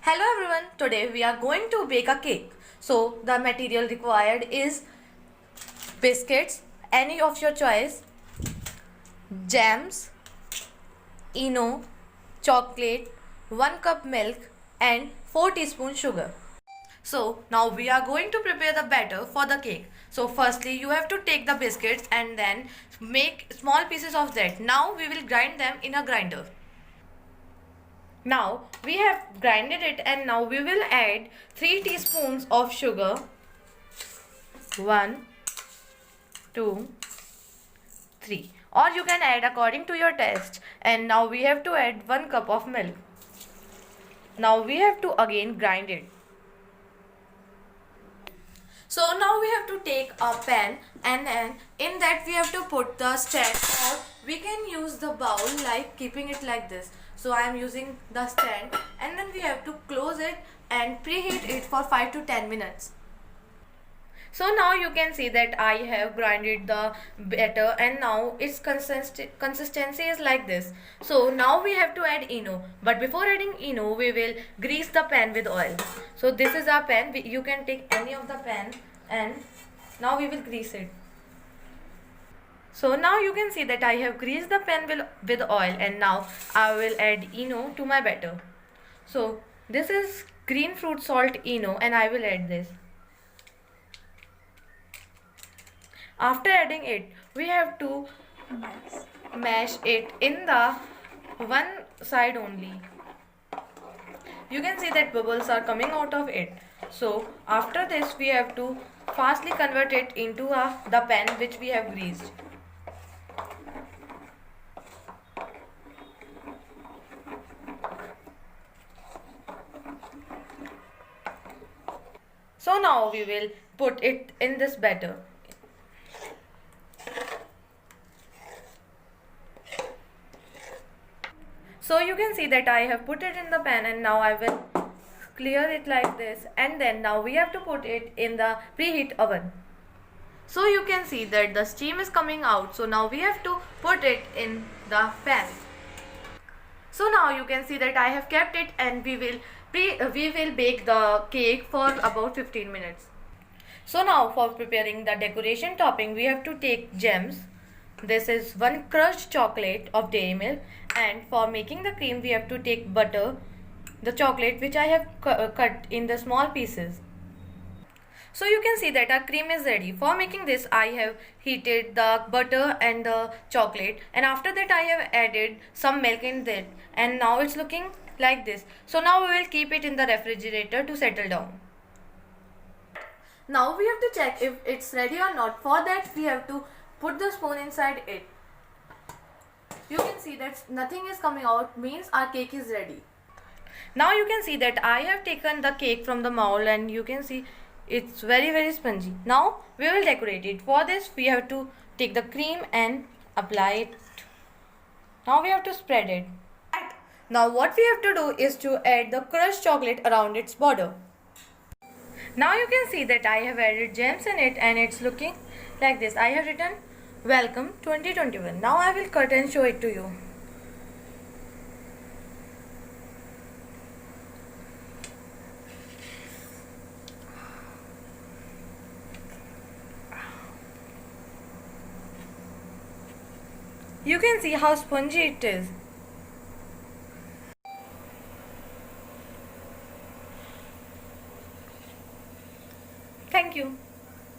Hello everyone, today we are going to bake a cake. So the material required is biscuits, any of your choice, jams, eno, chocolate, 1 cup milk and 4 teaspoons sugar. So now we are going to prepare the batter for the cake. So firstly you have to take the biscuits and then make small pieces of that. Now we will grind them in a grinder. Now we have grinded it and now we will add 3 teaspoons of sugar. 1, 2, 3. Or you can add according to your taste. And now we have to add 1 cup of milk. Now we have to again grind it. So now we have to take a pan and then in that we have to put the stand, or we can use the bowl like keeping it like this. So I am using the stand and then we have to close it and preheat it for 5 to 10 minutes. So now you can see that I have grinded the batter and now its consistency is like this. So now we have to add eno, but before adding eno we will grease the pan with oil. So this is our pan, you can take any of the pan and now we will grease it. So now you can see that I have greased the pan with oil and now I will add eno to my batter. So this is green fruit salt eno and I will add this. After adding it, we have to mash it in the one side only. You can see that bubbles are coming out of it. So after this we have to fastly convert it into the pan which we have greased. So now we will put it in this batter. So you can see that I have put it in the pan and now I will clear it like this, and then now we have to put it in the preheat oven. So you can see that the steam is coming out, so now we have to put it in the pan. So now you can see that I have kept it and we will bake the cake for about 15 minutes. So now for preparing the decoration topping we have to take gems. This is 1 crushed chocolate of dairy milk, and for making the cream we have to take butter, the chocolate which I have cut in the small pieces. So you can see that our cream is ready. For making this I have heated the butter and the chocolate, and after that I have added some milk in that, and now it's looking like this. So now we will keep it in the refrigerator to settle down. Now we have to check if it's ready or not. For that we have to put the spoon inside it. You can see that nothing is coming out, means our cake is ready. Now you can see that I have taken the cake from the mold and you can see it's very spongy. Now we will decorate it. For this we have to take the cream and apply it. Now we have to spread it. Now what we have to do is to add the crushed chocolate around its border. Now you can see that I have added gems in it and it's looking like this. I have written Welcome 2021. Now I will cut and show it to you. You can see how spongy it is. Thank you.